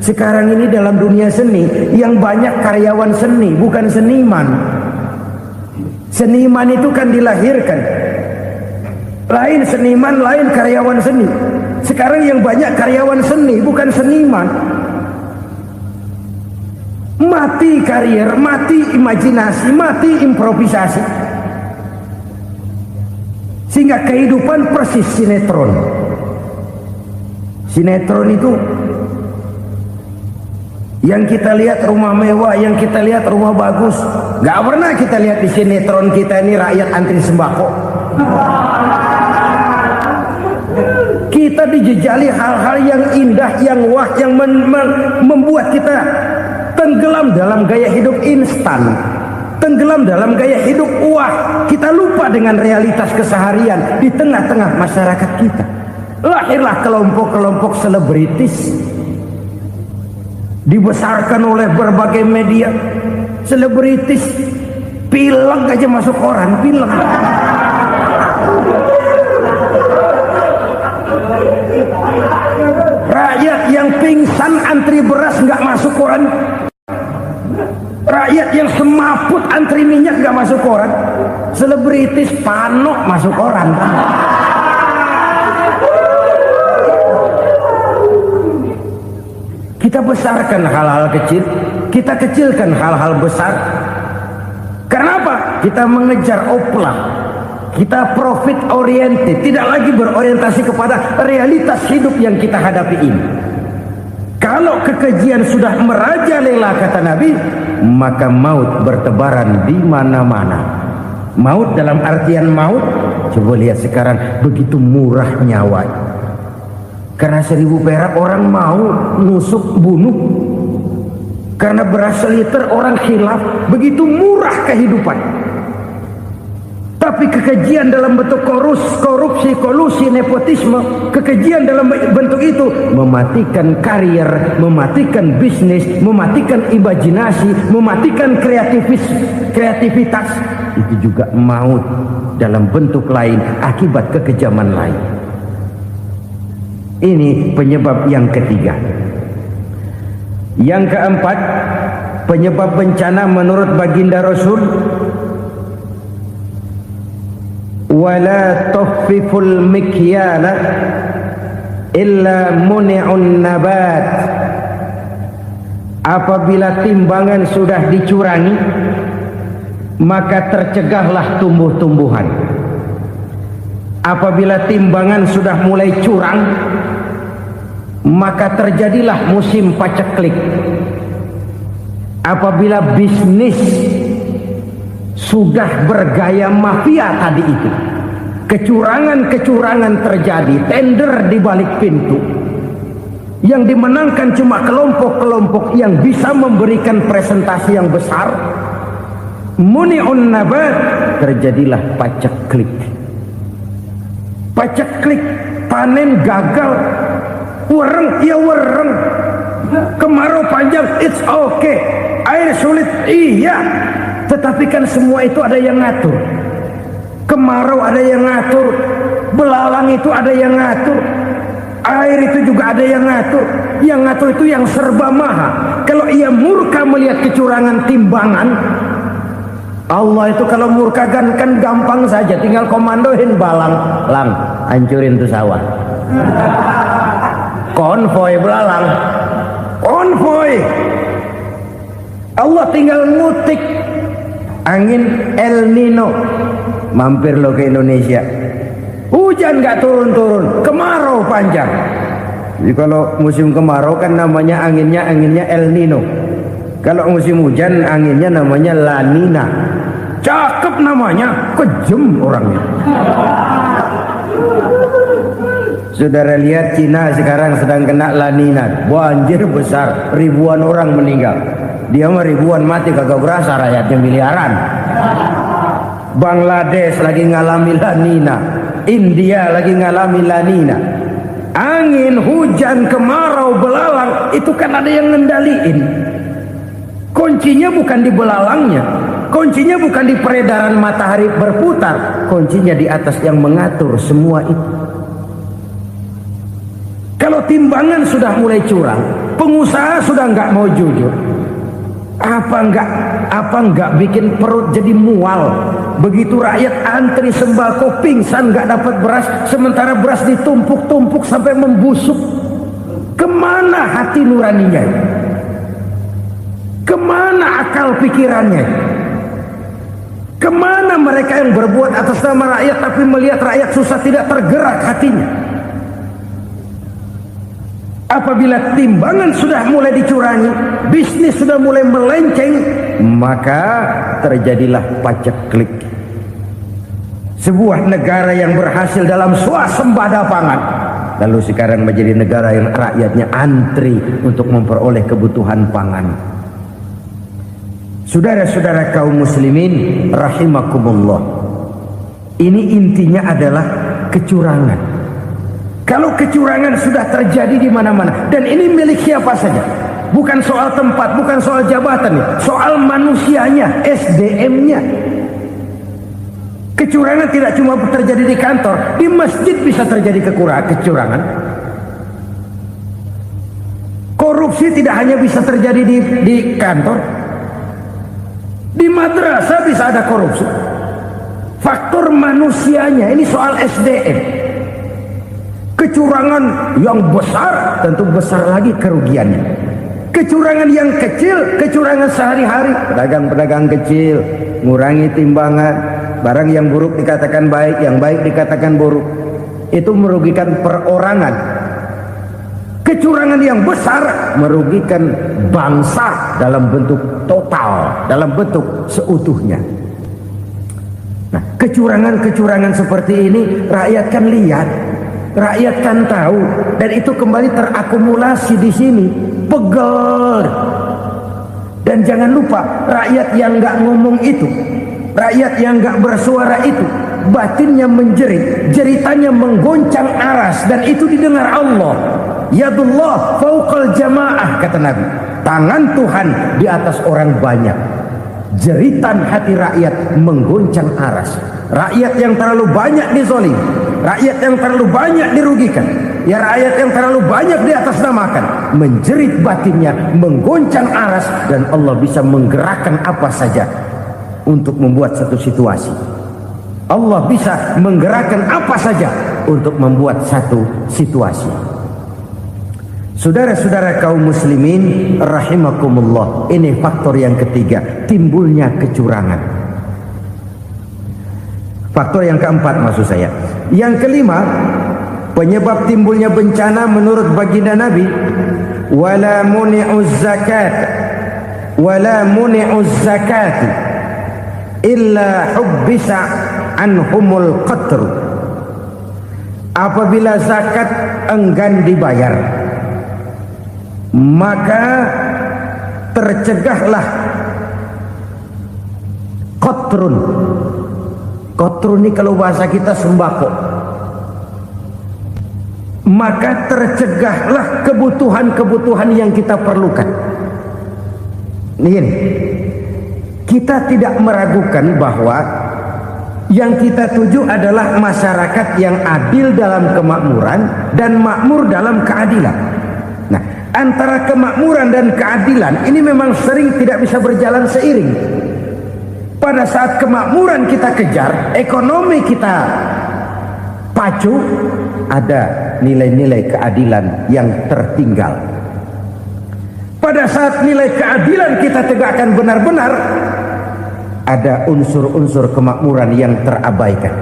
Sekarang ini dalam dunia seni, yang banyak karyawan seni, bukan seniman. Seniman itu kan dilahirkan, lain seniman, lain karyawan seni. Sekarang yang banyak karyawan seni, bukan seniman. Mati karir, mati imajinasi, mati improvisasi, sehingga kehidupan persis sinetron. Sinetron itu yang kita lihat rumah mewah, yang kita lihat rumah bagus, gak pernah kita lihat di sinetron kita ini rakyat antri sembako. Kita dijejali hal-hal yang indah, yang wah, yang membuat kita tenggelam dalam gaya hidup instan, tenggelam dalam gaya hidup wah. Kita lupa dengan realitas keseharian di tengah-tengah masyarakat kita. Lahirlah kelompok-kelompok selebritis, dibesarkan oleh berbagai media. Selebritis pilek aja masuk koran, pilek. Rakyat yang pingsan antri beras nggak masuk koran. Rakyat yang semaput antri minyak nggak masuk koran. Selebritis panok masuk koran. Kita besarkan hal-hal kecil, kita kecilkan hal-hal besar. Karena apa? Kita mengejar oplah, kita profit oriented, tidak lagi berorientasi kepada realitas hidup yang kita hadapi ini. Kalau kekejian sudah merajalela, kata Nabi, maka maut bertebaran di mana-mana. Maut dalam artian maut, coba lihat sekarang begitu murah nyawa. Karena 1000 perak orang mau nusuk bunuh. Karena beras seliter orang khilaf, begitu murah kehidupan. Tapi kekejian dalam bentuk korupsi, kolusi, nepotisme, kekejian dalam bentuk itu mematikan karier, mematikan bisnis, mematikan imajinasi, mematikan kreativitas. Itu juga maut dalam bentuk lain akibat kekejaman lain. Ini penyebab yang ketiga. Yang keempat, penyebab bencana menurut baginda Rasul, wala tukhfiful mikyala illa muni'un nabat. Apabila timbangan sudah dicurangi, maka tercegahlah tumbuh-tumbuhan. Apabila timbangan sudah mulai curang, maka terjadilah musim paceklik. Apabila bisnis sudah bergaya mafia tadi itu, kecurangan-kecurangan terjadi, tender di balik pintu, yang dimenangkan cuma kelompok-kelompok yang bisa memberikan presentasi yang besar, muni'un nabat, terjadilah paceklik. Paceklik, panen gagal, wereng ya wereng, kemarau panjang it's okay, air sulit iya, tetapi kan semua itu ada yang ngatur. Kemarau ada yang ngatur, belalang itu ada yang ngatur, air itu juga ada yang ngatur. Yang ngatur itu yang serba maha. Kalau ia murka melihat kecurangan timbangan, Allah itu kalau murka kan gampang saja, tinggal komandoin balang, lang, hancurin tuh sawah. Konvoy belalang, konvoy, Allah tinggal ngutik angin El Nino. Mampir lo ke Indonesia, hujan nggak turun-turun, kemarau panjang. Jadi kalau musim kemarau kan namanya anginnya El Nino. Kalau musim hujan anginnya namanya La Nina. Cakep namanya, kejem orangnya. Saudara lihat Cina sekarang sedang kena La Nina, banjir besar, ribuan orang meninggal. Dia mah ribuan mati kagak berasa, rakyatnya miliaran. Bangladesh lagi ngalami La Nina, India lagi ngalami La Nina. Angin, hujan, kemarau, belalang itu kan ada yang ngendaliin. Kuncinya bukan di belalangnya, kuncinya bukan di peredaran matahari berputar, kuncinya di atas yang mengatur semua itu. Kalau timbangan sudah mulai curang, pengusaha sudah nggak mau jujur, apa enggak bikin perut jadi mual. Begitu rakyat antri sembako pingsan nggak dapat beras, sementara beras ditumpuk-tumpuk sampai membusuk. Kemana hati nuraninya? Kemana akal pikirannya? Kemana mereka yang berbuat atas nama rakyat tapi melihat rakyat susah tidak tergerak hatinya? Apabila timbangan sudah mulai dicurangi, bisnis sudah mulai melenceng, maka terjadilah paceklik. Sebuah negara yang berhasil dalam swasembada pangan, lalu sekarang menjadi negara yang rakyatnya antri untuk memperoleh kebutuhan pangan. Saudara-saudara kaum muslimin rahimakumullah, ini intinya adalah kecurangan. Kalau kecurangan sudah terjadi di mana-mana, dan ini milik siapa saja, bukan soal tempat, bukan soal jabatan, soal manusianya, SDM-nya. Kecurangan tidak cuma terjadi di kantor, di masjid bisa terjadi kecurangan. Korupsi tidak hanya bisa terjadi di kantor, di madrasah bisa ada korupsi. Faktor manusianya, ini soal SDM. Kecurangan yang besar tentu besar lagi kerugiannya. Kecurangan yang kecil, kecurangan sehari-hari, pedagang-pedagang kecil ngurangi timbangan, barang yang buruk dikatakan baik, yang baik dikatakan buruk, itu merugikan perorangan. Kecurangan yang besar merugikan bangsa dalam bentuk total, dalam bentuk seutuhnya. Nah, kecurangan-kecurangan seperti ini rakyat kan lihat, rakyat kan tahu, dan itu kembali terakumulasi di sini, pegel. Dan jangan lupa, rakyat yang nggak ngomong itu, rakyat yang nggak bersuara itu, batinnya menjerit, jeritannya menggoncang aras, dan itu didengar Allah. Yadullah fauqal jamaah, kata Nabi, tangan Tuhan di atas orang banyak. Jeritan hati rakyat menggoncang aras. Rakyat yang terlalu banyak dizolim, rakyat yang terlalu banyak dirugikan, ya rakyat yang terlalu banyak di atas namakan, menjerit batinnya, menggoncang aras, dan Allah bisa menggerakkan apa saja untuk membuat satu situasi. Allah bisa menggerakkan apa saja untuk membuat satu situasi. Saudara-saudara kaum muslimin rahimakumullah, ini faktor yang ketiga, timbulnya kecurangan. Faktor yang keempat maksud saya. Yang kelima, penyebab timbulnya bencana menurut baginda Nabi, wala muni'uz zakat wala muni'uz zakat illa hubbisa anhumul qatr. Apabila zakat enggan dibayar, maka tercegahlah qatrun. Qatrun ini kalau bahasa kita sembako. Maka tercegahlah kebutuhan-kebutuhan yang kita perlukan. Ini, kita tidak meragukan bahwa yang kita tuju adalah masyarakat yang adil dalam kemakmuran dan makmur dalam keadilan. Nah, antara kemakmuran dan keadilan ini memang sering tidak bisa berjalan seiring. Pada saat kemakmuran kita kejar, ekonomi kita pacu, ada nilai-nilai keadilan yang tertinggal. pada saat nilai keadilan kita tegakkan benar-benar, ada unsur-unsur kemakmuran yang terabaikan.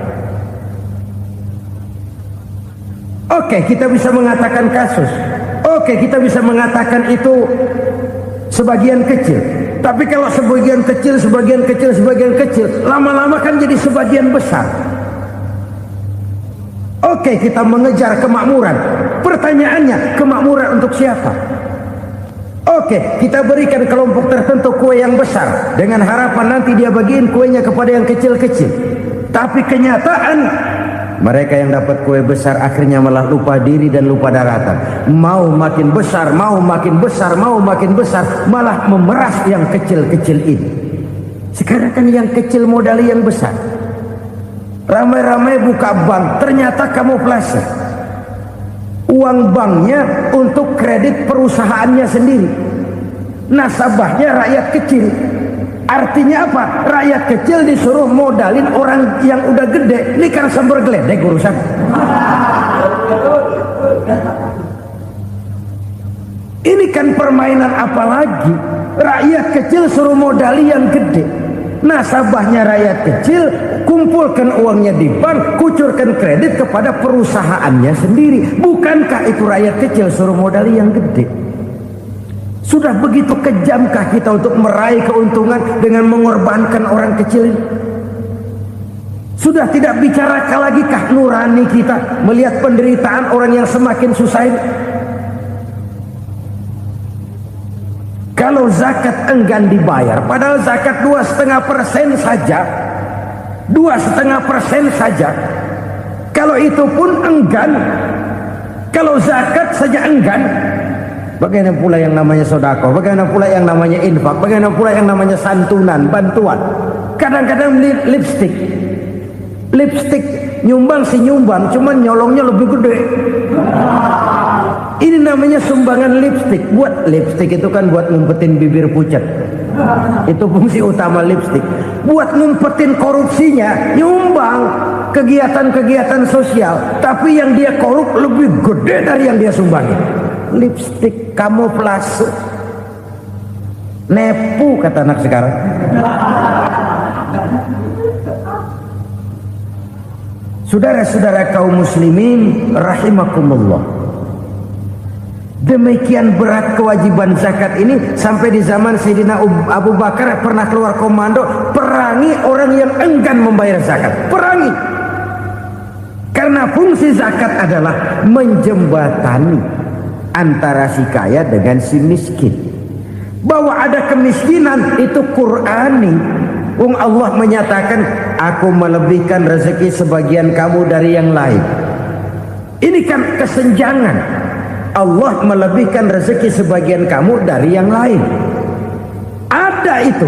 Oke, kita bisa mengatakan kasus. Oke, kita bisa mengatakan itu sebagian kecil. Tapi kalau sebagian kecil, lama-lama kan jadi sebagian besar. Oke, kita mengejar kemakmuran. Pertanyaannya, kemakmuran untuk siapa? Oke, kita berikan kelompok tertentu kue yang besar dengan harapan nanti dia bagiin kuenya kepada yang kecil-kecil. Tapi kenyataan, mereka yang dapat kue besar akhirnya malah lupa diri dan lupa daratan. Mau makin besar, malah memeras yang kecil-kecil ini. Sekarang kan yang kecil modali yang besar. Ramai-ramai buka bank, ternyata kamuflase. Uang banknya untuk kredit perusahaannya sendiri. Nasabahnya rakyat kecil. Artinya apa? Rakyat kecil disuruh modalin orang yang udah gede. Ini karena sumber geledek urusan. Ini kan permainan apa lagi? Rakyat kecil suruh modali yang gede. Nasabahnya rakyat kecil, kumpulkan uangnya di bank, kucurkan kredit kepada perusahaannya sendiri. Bukankah itu rakyat kecil suruh modali yang gede? Sudah begitu kejamkah kita untuk meraih keuntungan dengan mengorbankan orang kecil ini? Sudah tidak bicara lagi kah nurani kita melihat penderitaan orang yang semakin susah ini? Kalau zakat enggan dibayar, padahal zakat 2,5% saja, 2,5% saja. Kalau itu pun enggan, kalau zakat saja enggan, bagaimana pula yang namanya sedekah, bagaimana pula yang namanya infak, bagaimana pula yang namanya santunan, bantuan. Kadang-kadang lipstick nyumbang sih nyumbang, cuman nyolongnya lebih gede. Ini namanya sumbangan lipstick. Buat lipstick itu kan buat ngumpetin bibir pucat. Itu fungsi utama lipstick. Buat ngumpetin korupsinya, nyumbang kegiatan-kegiatan sosial. Tapi yang dia korup lebih gede dari yang dia sumbangin. Lipstick kamuflase. Nepu kata anak sekarang. Saudara-saudara kaum muslimin rahimakumullah. Demikian berat kewajiban zakat ini sampai di zaman Sayyidina Abu Bakar pernah keluar komando perangi orang yang enggan membayar zakat. Perangi. Karena fungsi zakat adalah menjembatani antara si kaya dengan si miskin. Bahwa ada kemiskinan itu Qur'ani. Allah menyatakan, aku melebihkan rezeki sebagian kamu dari yang lain. Ini kan kesenjangan. Allah melebihkan rezeki sebagian kamu dari yang lain. Ada itu.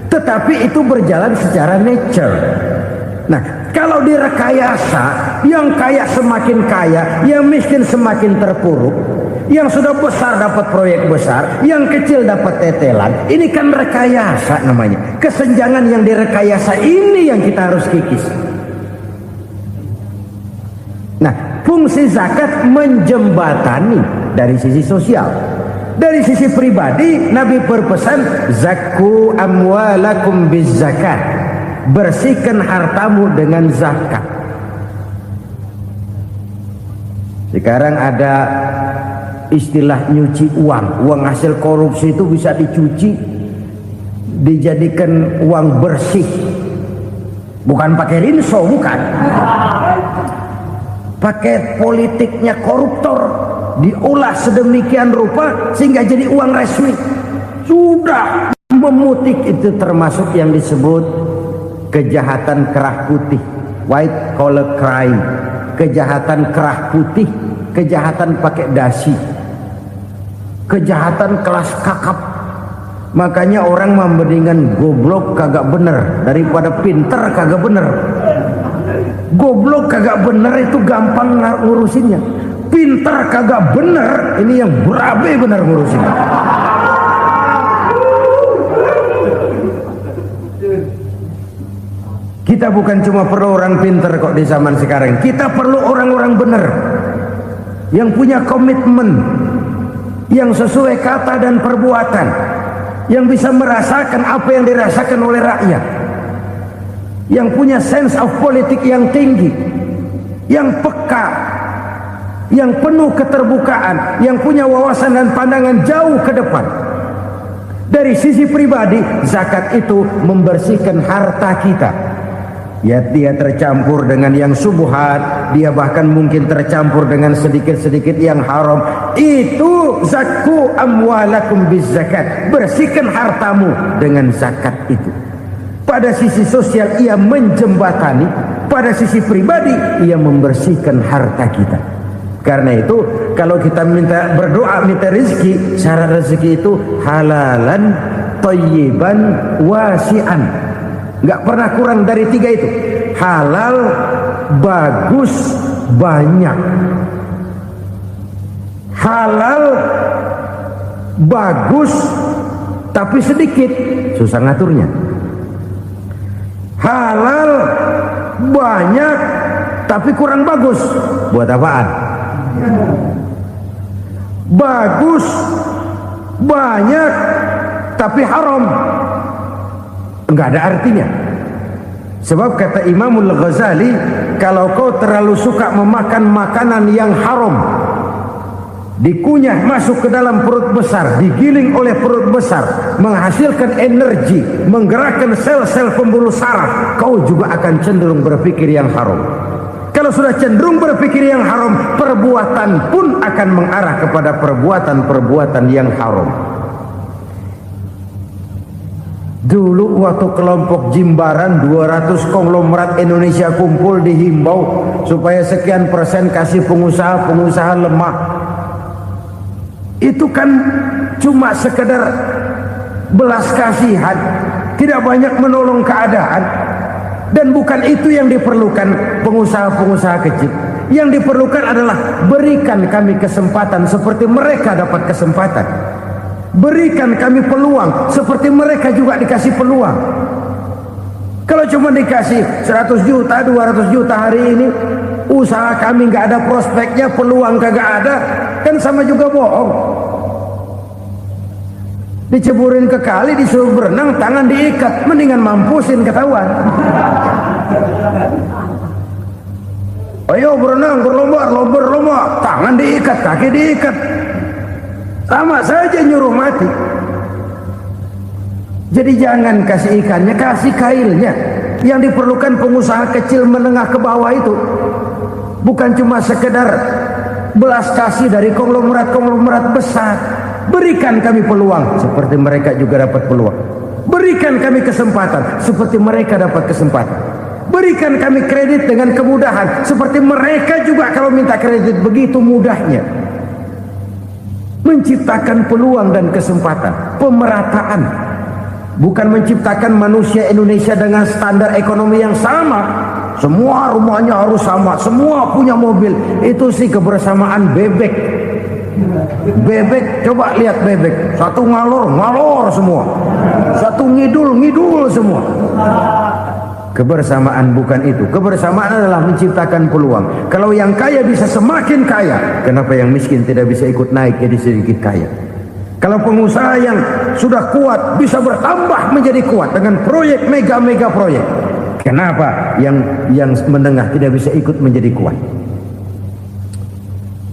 Tetapi itu berjalan secara nature. Nah, kalau direkayasa, yang kaya semakin kaya, yang miskin semakin terpuruk, yang sudah besar dapat proyek besar, yang kecil dapat tetelan. Ini kan rekayasa namanya. Kesenjangan yang direkayasa ini yang kita harus kikis. Nah, fungsi zakat menjembatani dari sisi sosial. Dari sisi pribadi, Nabi berpesan, zakku amwalakum biz zakat. Bersihkan hartamu dengan zakat. Sekarang ada istilah nyuci uang. Uang hasil korupsi itu bisa dicuci, dijadikan uang bersih. Bukan pakai rinso, bukan. Pakai politiknya koruptor, diolah sedemikian rupa sehingga jadi uang resmi. Sudah memutik, itu termasuk yang disebut kejahatan kerah putih, white collar crime. Kejahatan kerah putih, kejahatan pakai dasi, kejahatan kelas kakap. Makanya orang mendingan goblok kagak bener daripada pinter kagak bener. Goblok kagak bener itu gampang ngurusinnya. Pinter kagak bener, ini yang berabe bener ngurusinnya. Kita bukan cuma perlu orang pinter kok di zaman sekarang. Kita perlu orang-orang bener yang punya komitmen, yang sesuai kata dan perbuatan, yang bisa merasakan apa yang dirasakan oleh rakyat, yang punya sense of politik yang tinggi, yang peka, yang penuh keterbukaan, yang punya wawasan dan pandangan jauh ke depan. Dari sisi pribadi, zakat itu membersihkan harta kita. Ya, dia tercampur dengan yang subuhat, dia bahkan mungkin tercampur dengan sedikit-sedikit yang haram. Itu zakku amwalakum bizakat. Bersihkan hartamu dengan zakat itu. Pada sisi sosial ia menjembatani, pada sisi pribadi ia membersihkan harta kita. Karena itu kalau kita minta berdoa minta rezeki, syarat rezeki itu halalan thayyiban wasi'an. Enggak pernah kurang dari 3 itu. Halal, bagus, banyak. Halal, bagus, tapi sedikit, susah ngaturnya. Halal, banyak, tapi kurang bagus. Buat apaan? Bagus, banyak, tapi haram. Enggak ada artinya. Sebab kata Imamul Ghazali, kalau kau terlalu suka memakan makanan yang haram, dikunyah masuk ke dalam perut besar, digiling oleh perut besar, menghasilkan energi, menggerakkan sel-sel pembuluh saraf, kau juga akan cenderung berpikir yang haram. Kalau sudah cenderung berpikir yang haram, perbuatan pun akan mengarah kepada perbuatan-perbuatan yang haram. Dulu waktu kelompok Jimbaran 200 konglomerat Indonesia kumpul, dihimbau supaya sekian persen kasih pengusaha lemah. Itu kan cuma sekedar belas kasihan, tidak banyak menolong keadaan. Dan bukan itu yang diperlukan pengusaha-pengusaha kecil. Yang diperlukan adalah berikan kami kesempatan seperti mereka dapat kesempatan. Berikan kami peluang seperti mereka juga dikasih peluang. Kalau cuma dikasih 100 juta, 200 juta hari ini, usaha kami nggak ada prospeknya, peluang kagak ada, kan sama juga bohong. Diceburin ke kali, disuruh berenang, tangan diikat, mendingan mampusin ketahuan. Ayo berenang, berlomba, tangan diikat, kaki diikat, sama saja nyuruh mati. Jadi jangan kasih ikannya, kasih kailnya. Yang diperlukan pengusaha kecil menengah ke bawah itu bukan cuma sekedar belas kasih dari konglomerat-konglomerat besar. Berikan kami peluang seperti mereka juga dapat peluang. Berikan kami kesempatan seperti mereka dapat kesempatan. Berikan kami kredit dengan kemudahan seperti mereka juga kalau minta kredit begitu mudahnya. Menciptakan peluang dan kesempatan, pemerataan. Bukan menciptakan manusia Indonesia dengan standar ekonomi yang sama. Semua rumahnya harus sama, semua punya mobil. Itu sih kebersamaan bebek. Bebek, coba lihat bebek. Satu ngalor semua. Satu ngidul semua. Kebersamaan bukan itu. Kebersamaan adalah menciptakan peluang. Kalau yang kaya bisa semakin kaya, kenapa yang miskin tidak bisa ikut naik jadi sedikit kaya? Kalau pengusaha yang sudah kuat bisa bertambah menjadi kuat dengan proyek mega proyek, kenapa yang menengah tidak bisa ikut menjadi kuat?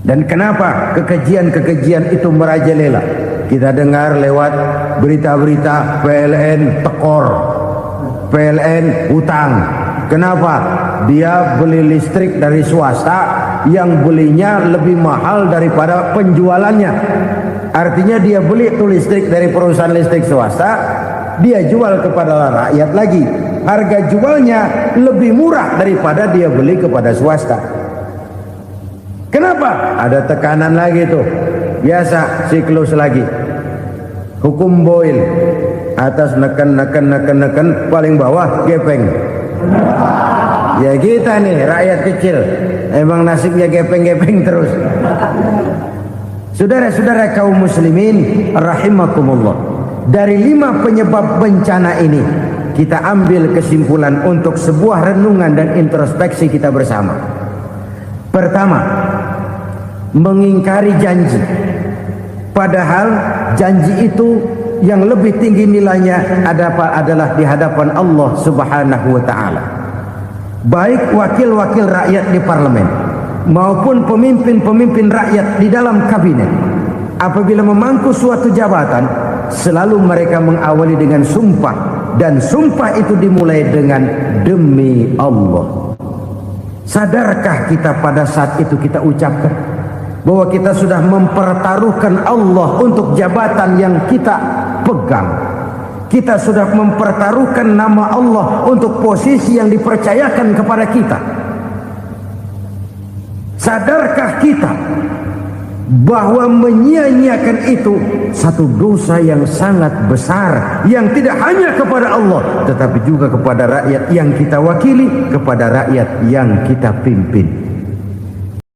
Dan kenapa kekejian itu merajalela? Kita dengar lewat berita-berita PLN tekor, PLN utang. Kenapa? Dia beli listrik dari swasta yang belinya lebih mahal daripada penjualannya. Artinya dia beli itu listrik dari perusahaan listrik swasta, dia jual kepada rakyat lagi. Harga jualnya lebih murah daripada dia beli kepada swasta. Kenapa? Ada tekanan lagi tuh. Biasa siklus lagi. Hukum Boyle. Atas neken, paling bawah gepeng. Ya kita nih rakyat kecil, emang nasibnya gepeng terus. Saudara-saudara kaum muslimin rahimakumullah, dari 5 penyebab bencana ini kita ambil kesimpulan untuk sebuah renungan dan introspeksi kita bersama. Pertama, mengingkari janji. Padahal janji itu yang lebih tinggi nilainya adalah di hadapan Allah Subhanahu wa taala. Baik wakil-wakil rakyat di parlemen maupun pemimpin-pemimpin rakyat di dalam kabinet, apabila memangku suatu jabatan, selalu mereka mengawali dengan sumpah, dan sumpah itu dimulai dengan demi Allah. Sadarkah kita pada saat itu kita ucapkan bahwa kita sudah mempertaruhkan Allah untuk jabatan yang kita pegang? Kita sudah mempertaruhkan nama Allah untuk posisi yang dipercayakan kepada kita. Sadarkah kita bahwa menyia-nyiakan itu satu dosa yang sangat besar, yang tidak hanya kepada Allah tetapi juga kepada rakyat yang kita wakili, kepada rakyat yang kita pimpin.